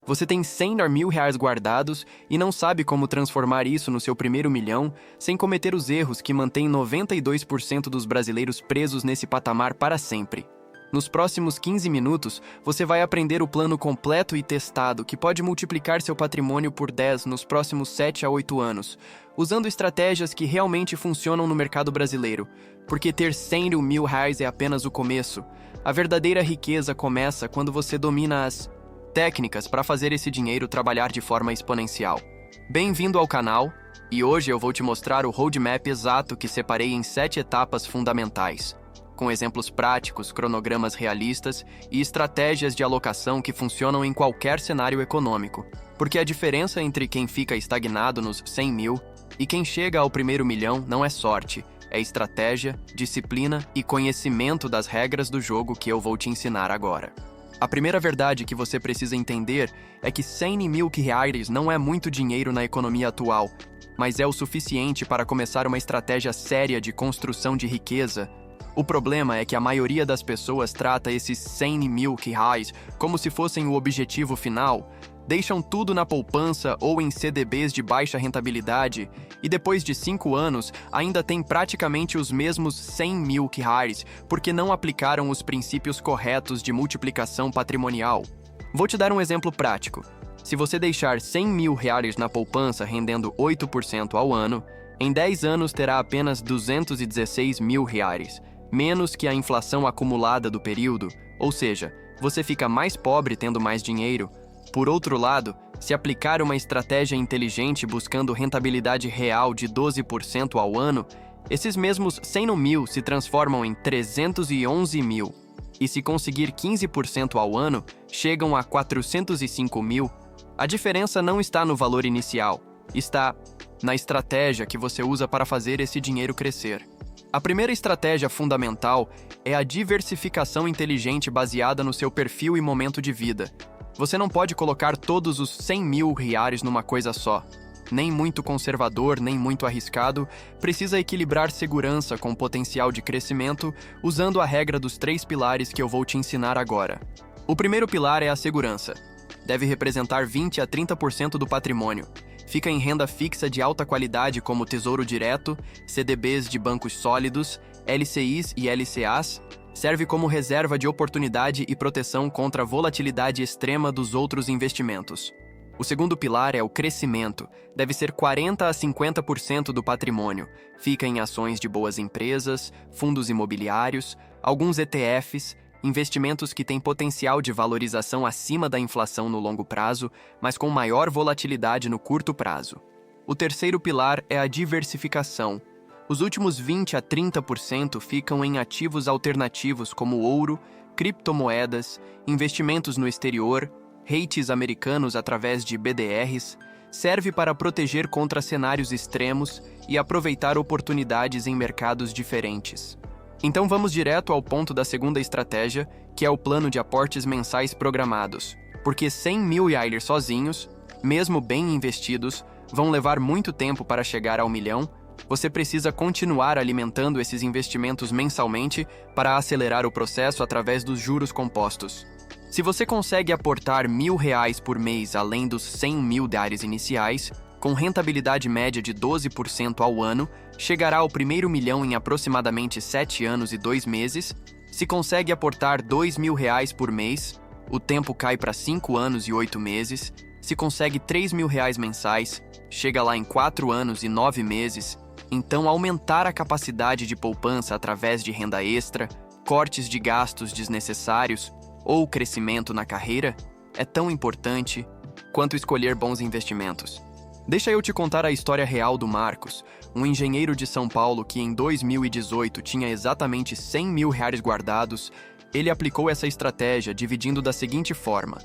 Você tem 100 mil reais guardados e não sabe como transformar isso no seu primeiro milhão sem cometer os erros que mantêm 92% dos brasileiros presos nesse patamar para sempre. Nos próximos 15 minutos, você vai aprender o plano completo e testado que pode multiplicar seu patrimônio por 10 nos próximos 7 a 8 anos, usando estratégias que realmente funcionam no mercado brasileiro. Porque ter 100 mil reais é apenas o começo. A verdadeira riqueza começa quando você domina as técnicas para fazer esse dinheiro trabalhar de forma exponencial. Bem-vindo ao canal, e hoje eu vou te mostrar o roadmap exato que separei em 7 etapas fundamentais, com exemplos práticos, cronogramas realistas e estratégias de alocação que funcionam em qualquer cenário econômico. Porque a diferença entre quem fica estagnado nos 100 mil e quem chega ao primeiro milhão não é sorte, é estratégia, disciplina e conhecimento das regras do jogo que eu vou te ensinar agora. A primeira verdade que você precisa entender é que 100 mil reais não é muito dinheiro na economia atual, mas é o suficiente para começar uma estratégia séria de construção de riqueza. O problema é que a maioria das pessoas trata esses 100 mil reais como se fossem o objetivo final, deixam tudo na poupança ou em CDBs de baixa rentabilidade e depois de 5 anos ainda tem praticamente os mesmos 100 mil reais porque não aplicaram os princípios corretos de multiplicação patrimonial. Vou te dar um exemplo prático. Se você deixar 100 mil reais na poupança rendendo 8% ao ano, em 10 anos terá apenas 216 mil reais, menos que a inflação acumulada do período, ou seja, você fica mais pobre tendo mais dinheiro. Por outro lado, se aplicar uma estratégia inteligente buscando rentabilidade real de 12% ao ano, esses mesmos 100 mil se transformam em 311 mil. E se conseguir 15% ao ano, chegam a 405 mil. A diferença não está no valor inicial, está na estratégia que você usa para fazer esse dinheiro crescer. A primeira estratégia fundamental é a diversificação inteligente baseada no seu perfil e momento de vida. Você não pode colocar todos os 100 mil reais numa coisa só. Nem muito conservador, nem muito arriscado, precisa equilibrar segurança com potencial de crescimento usando a regra dos 3 pilares que eu vou te ensinar agora. O primeiro pilar é a segurança. Deve representar 20 a 30% do patrimônio. Fica em renda fixa de alta qualidade como Tesouro Direto, CDBs de bancos sólidos, LCIs e LCAs, serve como reserva de oportunidade e proteção contra a volatilidade extrema dos outros investimentos. O segundo pilar é o crescimento. Deve ser 40 a 50% do patrimônio. Fica em ações de boas empresas, fundos imobiliários, alguns ETFs, investimentos que têm potencial de valorização acima da inflação no longo prazo, mas com maior volatilidade no curto prazo. O terceiro pilar é a diversificação. Os últimos 20 a 30% ficam em ativos alternativos como ouro, criptomoedas, investimentos no exterior, REITs americanos através de BDRs, serve para proteger contra cenários extremos e aproveitar oportunidades em mercados diferentes. Então vamos direto ao ponto da segunda estratégia, que é o plano de aportes mensais programados, porque 100 mil reais sozinhos, mesmo bem investidos, vão levar muito tempo para chegar ao milhão. Você precisa continuar alimentando esses investimentos mensalmente para acelerar o processo através dos juros compostos. Se você consegue aportar R$ 1.000 por mês além dos 100 mil reais iniciais, com rentabilidade média de 12% ao ano, chegará ao primeiro milhão em aproximadamente 7 anos e 2 meses. Se consegue aportar R$ 2.000 por mês, o tempo cai para 5 anos e 8 meses. Se consegue R$ 3.000 mensais, chega lá em 4 anos e 9 meses. Então, aumentar a capacidade de poupança através de renda extra, cortes de gastos desnecessários ou crescimento na carreira é tão importante quanto escolher bons investimentos. Deixa eu te contar a história real do Marcos, um engenheiro de São Paulo que em 2018 tinha exatamente 100 mil reais guardados. Ele aplicou essa estratégia dividindo da seguinte forma: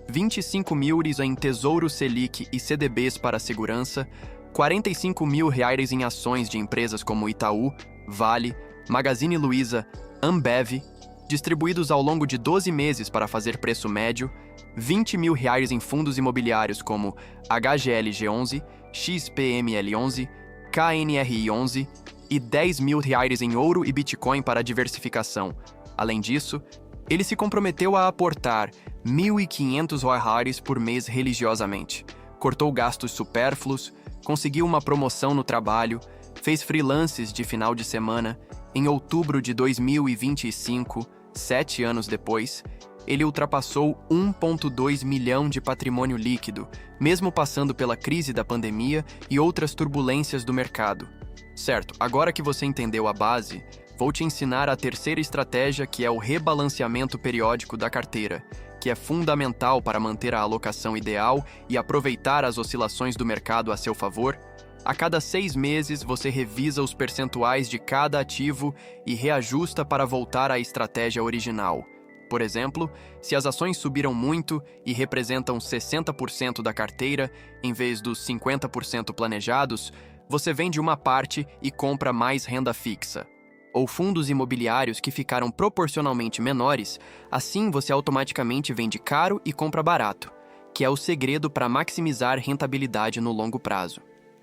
25 mil em Tesouro Selic e CDBs para segurança, 45 mil reais em ações de empresas como Itaú, Vale, Magazine Luiza, Ambev, distribuídos ao longo de 12 meses para fazer preço médio, 20 mil reais em fundos imobiliários como HGLG11, XPML11, KNRI11 e 10 mil reais em ouro e Bitcoin para diversificação. Além disso, ele se comprometeu a aportar R$ 1.500 por mês religiosamente. Cortou gastos supérfluos, conseguiu uma promoção no trabalho, fez freelances de final de semana. Em outubro de 2025, 7 anos depois, ele ultrapassou 1,2 milhão de patrimônio líquido, mesmo passando pela crise da pandemia e outras turbulências do mercado. Certo, agora que você entendeu a base, vou te ensinar a terceira estratégia, que é o rebalanceamento periódico da carteira, que é fundamental para manter a alocação ideal e aproveitar as oscilações do mercado a seu favor. A cada 6 meses, você revisa os percentuais de cada ativo e reajusta para voltar à estratégia original. Por exemplo, se as ações subiram muito e representam 60% da carteira, em vez dos 50% planejados, você vende uma parte e compra mais renda fixa. Ou fundos imobiliários que ficaram proporcionalmente menores, assim você automaticamente vende caro e compra barato, que é o segredo para maximizar rentabilidade no longo prazo.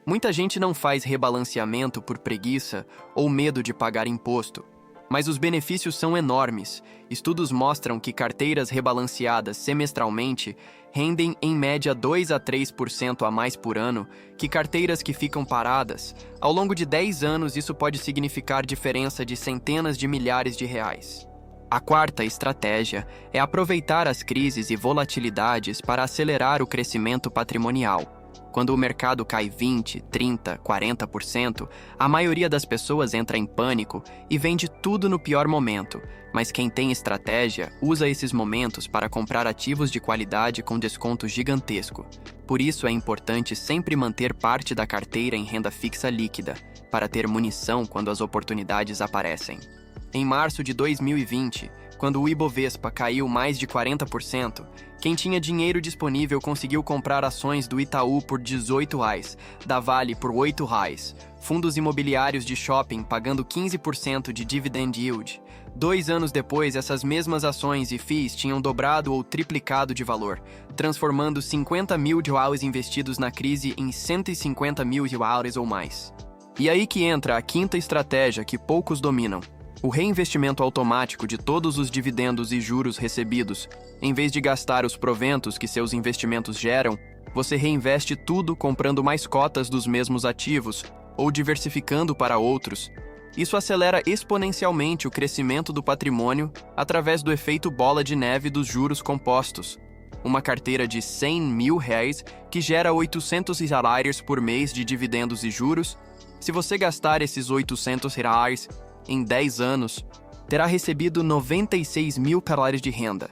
Muita gente não faz rebalanceamento por preguiça ou medo de pagar imposto, mas os benefícios são enormes. Estudos mostram que carteiras rebalanceadas semestralmente rendem em média 2 a 3% a mais por ano que carteiras que ficam paradas. Ao longo de 10 anos, isso pode significar diferença de centenas de milhares de reais. A quarta estratégia é aproveitar as crises e volatilidades para acelerar o crescimento patrimonial. Quando o mercado cai 20%, 30%, 40%, a maioria das pessoas entra em pânico e vende tudo no pior momento, mas quem tem estratégia usa esses momentos para comprar ativos de qualidade com desconto gigantesco. Por isso é importante sempre manter parte da carteira em renda fixa líquida, para ter munição quando as oportunidades aparecem. Em março de 2020, quando o Ibovespa caiu mais de 40%, quem tinha dinheiro disponível conseguiu comprar ações do Itaú por R$ 18, da Vale por R$ 8, fundos imobiliários de shopping pagando 15% de dividend yield. 2 anos depois, essas mesmas ações e FIIs tinham dobrado ou triplicado de valor, transformando R$ 50 mil investidos na crise em R$ 150 mil ou mais. E aí que entra a quinta estratégia que poucos dominam: o reinvestimento automático de todos os dividendos e juros recebidos. Em vez de gastar os proventos que seus investimentos geram, você reinveste tudo comprando mais cotas dos mesmos ativos ou diversificando para outros. Isso acelera exponencialmente o crescimento do patrimônio através do efeito bola de neve dos juros compostos. Uma carteira de R$ 100 mil que gera R$ 800 por mês de dividendos e juros. Se você gastar esses R$ 800 em 10 anos, terá recebido R$ 96 mil de renda,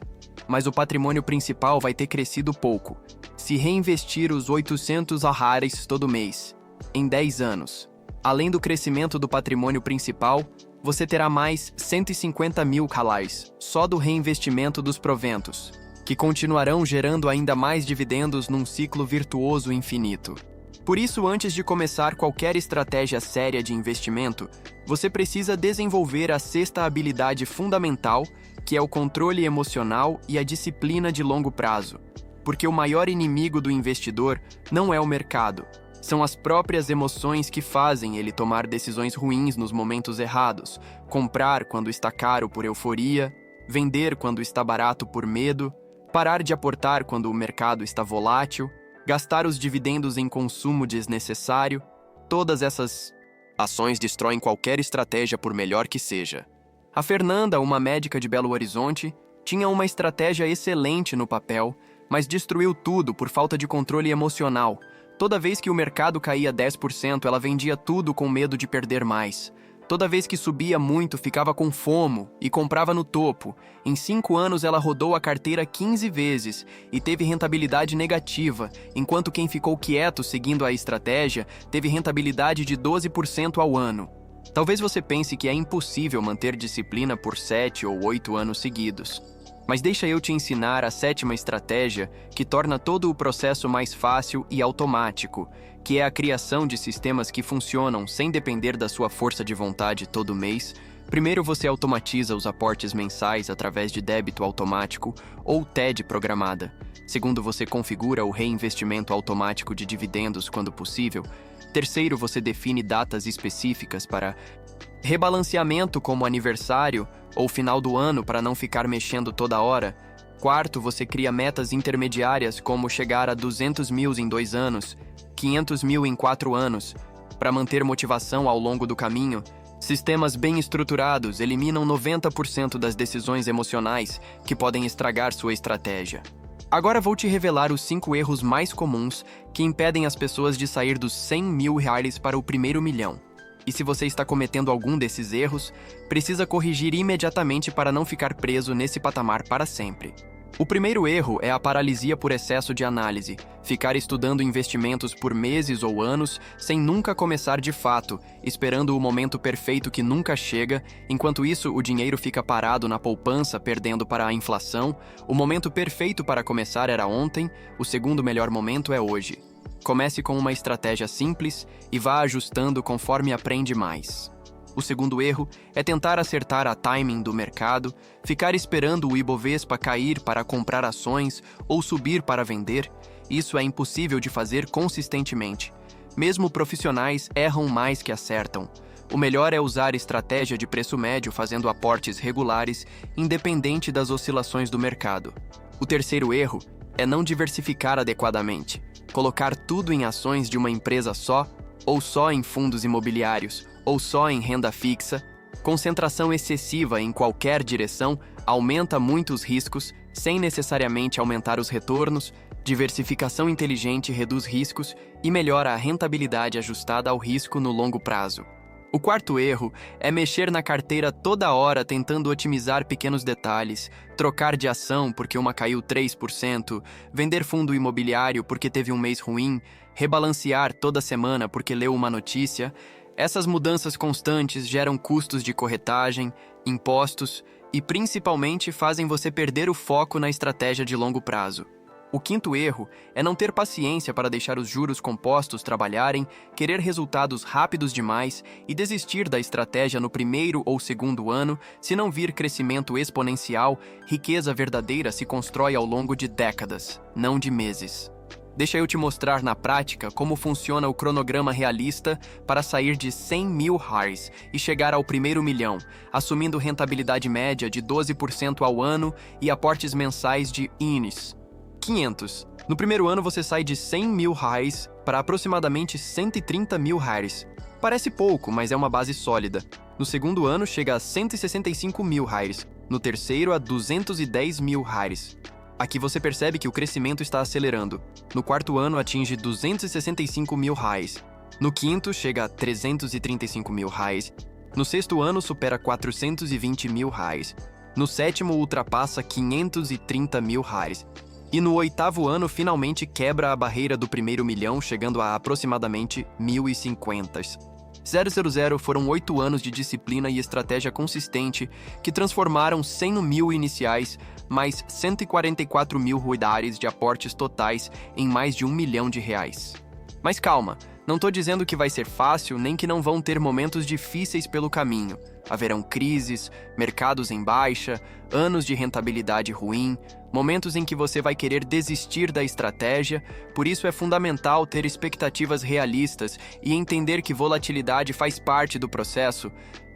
mas o patrimônio principal vai ter crescido pouco. Se reinvestir os R$ 800 todo mês, em 10 anos, além do crescimento do patrimônio principal, você terá mais R$ 150 mil só do reinvestimento dos proventos, que continuarão gerando ainda mais dividendos num ciclo virtuoso infinito. Por isso, antes de começar qualquer estratégia séria de investimento, você precisa desenvolver a sexta habilidade fundamental, que é o controle emocional e a disciplina de longo prazo. Porque o maior inimigo do investidor não é o mercado, são as próprias emoções que fazem ele tomar decisões ruins nos momentos errados, comprar quando está caro por euforia, vender quando está barato por medo, parar de aportar quando o mercado está volátil, gastar os dividendos em consumo desnecessário. Todas essas ações destroem qualquer estratégia, por melhor que seja. A Fernanda, uma médica de Belo Horizonte, tinha uma estratégia excelente no papel, mas destruiu tudo por falta de controle emocional. Toda vez que o mercado caía 10%, ela vendia tudo com medo de perder mais. Toda vez que subia muito, ficava com FOMO e comprava no topo. Em 5 anos, ela rodou a carteira 15 vezes e teve rentabilidade negativa, enquanto quem ficou quieto seguindo a estratégia teve rentabilidade de 12% ao ano. Talvez você pense que é impossível manter disciplina por 7 ou 8 anos seguidos. Mas deixa eu te ensinar a sétima estratégia, que torna todo o processo mais fácil e automático, que é a criação de sistemas que funcionam sem depender da sua força de vontade todo mês. Primeiro, você automatiza os aportes mensais através de débito automático ou TED programada. Segundo, você configura o reinvestimento automático de dividendos quando possível. Terceiro, você define datas específicas para rebalanceamento, como aniversário ou final do ano, para não ficar mexendo toda hora. Quarto, você cria metas intermediárias como chegar a 200 mil em 2 anos, 500 mil em 4 anos, para manter motivação ao longo do caminho. Sistemas bem estruturados eliminam 90% das decisões emocionais que podem estragar sua estratégia. Agora vou te revelar os 5 erros mais comuns que impedem as pessoas de sair dos 100 mil reais para o primeiro milhão. E se você está cometendo algum desses erros, precisa corrigir imediatamente para não ficar preso nesse patamar para sempre. O primeiro erro é a paralisia por excesso de análise, ficar estudando investimentos por meses ou anos sem nunca começar de fato, esperando o momento perfeito que nunca chega. Enquanto isso, o dinheiro fica parado na poupança, perdendo para a inflação. O momento perfeito para começar era ontem, o segundo melhor momento é hoje. Comece com uma estratégia simples e vá ajustando conforme aprende mais. O segundo erro é tentar acertar a timing do mercado, ficar esperando o Ibovespa cair para comprar ações ou subir para vender. Isso é impossível de fazer consistentemente. Mesmo profissionais erram mais que acertam. O melhor é usar estratégia de preço médio fazendo aportes regulares, independente das oscilações do mercado. O terceiro erro é não diversificar adequadamente. Colocar tudo em ações de uma empresa só, ou só em fundos imobiliários, ou só em renda fixa. Concentração excessiva em qualquer direção aumenta muito os riscos, sem necessariamente aumentar os retornos. Diversificação inteligente reduz riscos e melhora a rentabilidade ajustada ao risco no longo prazo. O quarto erro é mexer na carteira toda hora tentando otimizar pequenos detalhes, trocar de ação porque uma caiu 3%, vender fundo imobiliário porque teve um mês ruim, rebalancear toda semana porque leu uma notícia. Essas mudanças constantes geram custos de corretagem, impostos e principalmente fazem você perder o foco na estratégia de longo prazo. O quinto erro é não ter paciência para deixar os juros compostos trabalharem, querer resultados rápidos demais e desistir da estratégia no primeiro ou segundo ano. Se não vir crescimento exponencial, riqueza verdadeira se constrói ao longo de décadas, não de meses. Deixa eu te mostrar na prática como funciona o cronograma realista para sair de 100 mil reais e chegar ao primeiro milhão, assumindo rentabilidade média de 12% ao ano e aportes mensais de INs. 500. No primeiro ano você sai de 100 mil reais para aproximadamente 130 mil reais. Parece pouco, mas é uma base sólida. No segundo ano chega a 165 mil reais. No terceiro a 210 mil reais. Aqui você percebe que o crescimento está acelerando. No quarto ano atinge 265 mil reais. No quinto chega a 335 mil reais. No sexto ano supera 420 mil reais. No sétimo ultrapassa 530 mil reais. E no oitavo ano finalmente quebra a barreira do primeiro milhão, chegando a aproximadamente 1.050. 000 foram 8 anos de disciplina e estratégia consistente que transformaram 100 mil iniciais, mais 144 mil ruidares de aportes totais em mais de 1 milhão de reais. Mas calma, não tô dizendo que vai ser fácil nem que não vão ter momentos difíceis pelo caminho. Haverão crises, mercados em baixa, anos de rentabilidade ruim, momentos em que você vai querer desistir da estratégia. Por isso é fundamental ter expectativas realistas e entender que volatilidade faz parte do processo.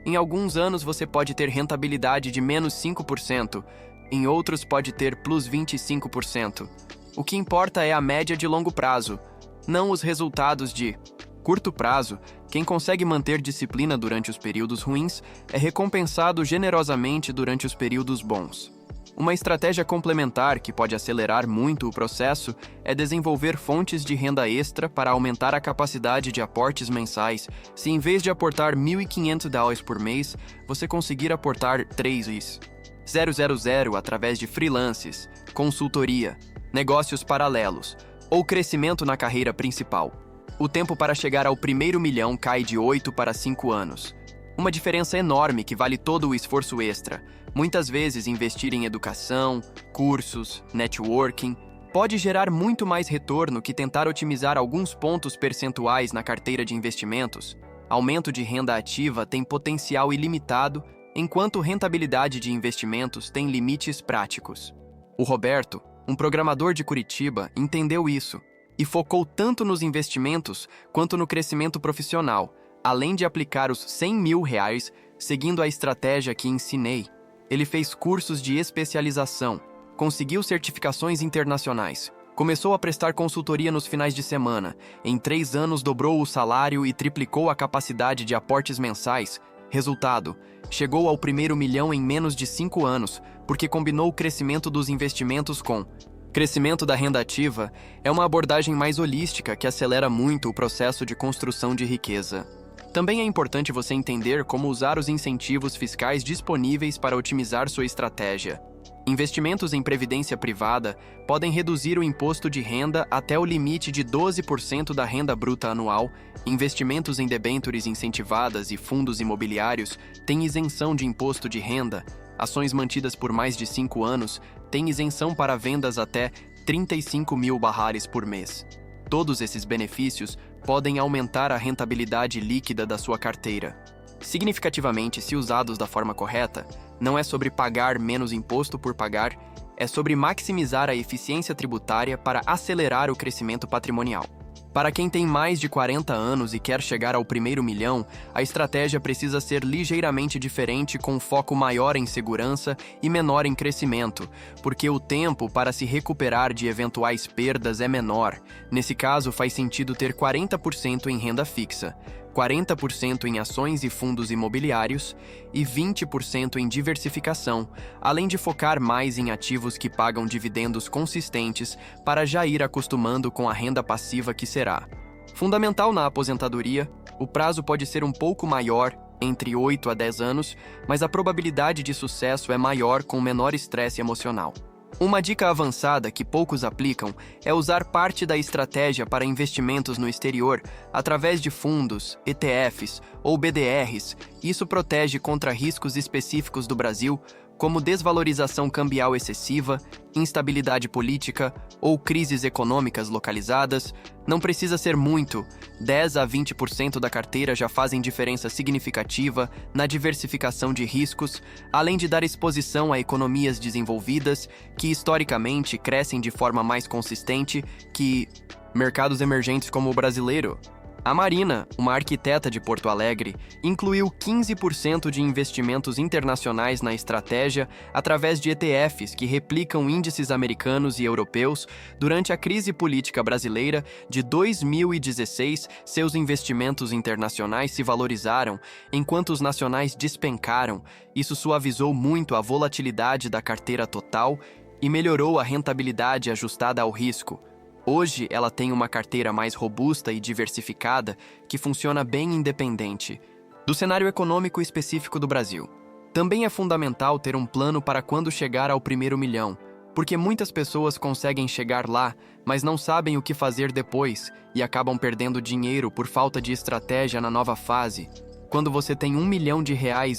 Em alguns anos você pode ter rentabilidade de menos 5%, em outros pode ter plus 25%. O que importa é a média de longo prazo, não os resultados de curto prazo. Quem consegue manter disciplina durante os períodos ruins é recompensado generosamente durante os períodos bons. Uma estratégia complementar que pode acelerar muito o processo é desenvolver fontes de renda extra para aumentar a capacidade de aportes mensais. Se em vez de aportar $1.500 por mês, você conseguir aportar 3.000 através de freelances, consultoria, negócios paralelos ou crescimento na carreira principal. O tempo para chegar ao primeiro milhão cai de 8 para 5 anos. Uma diferença enorme que vale todo o esforço extra. Muitas vezes investir em educação, cursos, networking, pode gerar muito mais retorno que tentar otimizar alguns pontos percentuais na carteira de investimentos. Aumento de renda ativa tem potencial ilimitado, enquanto rentabilidade de investimentos tem limites práticos. O Roberto, um programador de Curitiba, entendeu isso e focou tanto nos investimentos quanto no crescimento profissional, além de aplicar os 100 mil reais seguindo a estratégia que ensinei. Ele fez cursos de especialização, Conseguiu certificações internacionais. Começou a prestar consultoria nos finais de semana. Em 3 anos dobrou o salário e triplicou a capacidade de aportes mensais. Resultado: chegou ao primeiro milhão em menos de 5 anos, porque combinou o crescimento dos investimentos com crescimento da renda ativa. É uma abordagem mais holística que acelera muito o processo de construção de riqueza. Também é importante você entender como usar os incentivos fiscais disponíveis para otimizar sua estratégia. Investimentos em previdência privada podem reduzir o imposto de renda até o limite de 12% da renda bruta anual. Investimentos em debêntures incentivadas e fundos imobiliários têm isenção de imposto de renda. Ações mantidas por mais de 5 anos têm isenção para vendas até 35 mil barrares por mês. Todos esses benefícios podem aumentar a rentabilidade líquida da sua carteira. Significativamente, se usados da forma correta, não é sobre pagar menos imposto por pagar, é sobre maximizar a eficiência tributária para acelerar o crescimento patrimonial. Para quem tem mais de 40 anos e quer chegar ao primeiro milhão, a estratégia precisa ser ligeiramente diferente, com foco maior em segurança e menor em crescimento, porque o tempo para se recuperar de eventuais perdas é menor. Nesse caso, faz sentido ter 40% em renda fixa, 40% em ações e fundos imobiliários e 20% em diversificação, além de focar mais em ativos que pagam dividendos consistentes para já ir acostumando com a renda passiva que será fundamental na aposentadoria. O prazo pode ser um pouco maior, entre 8 a 10 anos, mas a probabilidade de sucesso é maior com menor estresse emocional. Uma dica avançada que poucos aplicam é usar parte da estratégia para investimentos no exterior através de fundos, ETFs ou BDRs. Isso protege contra riscos específicos do Brasil, como desvalorização cambial excessiva, instabilidade política ou crises econômicas localizadas. Não precisa ser muito, 10 a 20% da carteira já fazem diferença significativa na diversificação de riscos, além de dar exposição a economias desenvolvidas que historicamente crescem de forma mais consistente que mercados emergentes como o brasileiro. A Marina, uma arquiteta de Porto Alegre, incluiu 15% de investimentos internacionais na estratégia através de ETFs que replicam índices americanos e europeus. Durante a crise política brasileira de 2016, seus investimentos internacionais se valorizaram, enquanto os nacionais despencaram. Isso suavizou muito a volatilidade da carteira total e melhorou a rentabilidade ajustada ao risco. Hoje, ela tem uma carteira mais robusta e diversificada que funciona bem independente do cenário econômico específico do Brasil. Também é fundamental ter um plano para quando chegar ao primeiro milhão, porque muitas pessoas conseguem chegar lá, mas não sabem o que fazer depois e acabam perdendo dinheiro por falta de estratégia na nova fase. Quando você tem R$1 milhão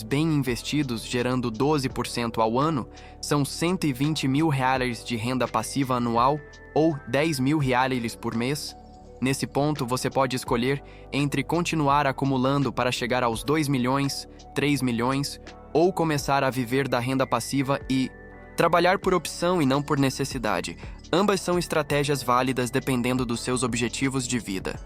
bem investidos, gerando 12% ao ano, são R$120 mil de renda passiva anual ou R$10 mil por mês. Nesse ponto, você pode escolher entre continuar acumulando para chegar aos 2 milhões, 3 milhões, ou começar a viver da renda passiva e trabalhar por opção e não por necessidade. Ambas são estratégias válidas dependendo dos seus objetivos de vida.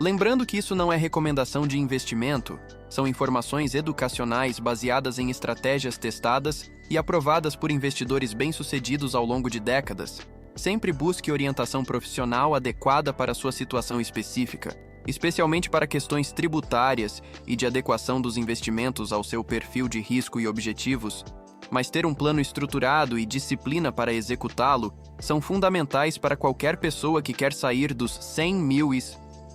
Lembrando que isso não é recomendação de investimento, são informações educacionais baseadas em estratégias testadas e aprovadas por investidores bem-sucedidos ao longo de décadas. Sempre busque orientação profissional adequada para a sua situação específica, especialmente para questões tributárias e de adequação dos investimentos ao seu perfil de risco e objetivos. Mas ter um plano estruturado e disciplina para executá-lo são fundamentais para qualquer pessoa que quer sair dos 100 mil e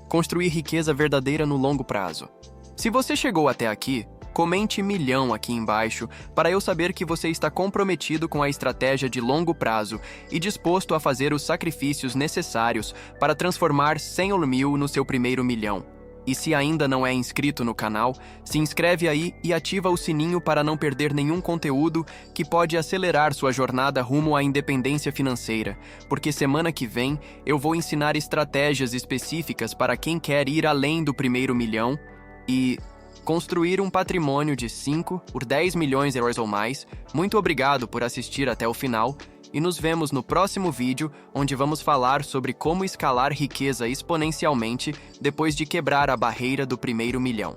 construir riqueza verdadeira no longo prazo. Se você chegou até aqui, comente milhão aqui embaixo para eu saber que você está comprometido com a estratégia de longo prazo e disposto a fazer os sacrifícios necessários para transformar 100 mil no seu primeiro milhão. E se ainda não é inscrito no canal, se inscreve aí e ativa o sininho para não perder nenhum conteúdo que pode acelerar sua jornada rumo à independência financeira, porque semana que vem eu vou ensinar estratégias específicas para quem quer ir além do primeiro milhão e construir um patrimônio de 5 por 10 milhões de euros ou mais. Muito obrigado por assistir até o final e nos vemos no próximo vídeo, onde vamos falar sobre como escalar riqueza exponencialmente depois de quebrar a barreira do primeiro milhão.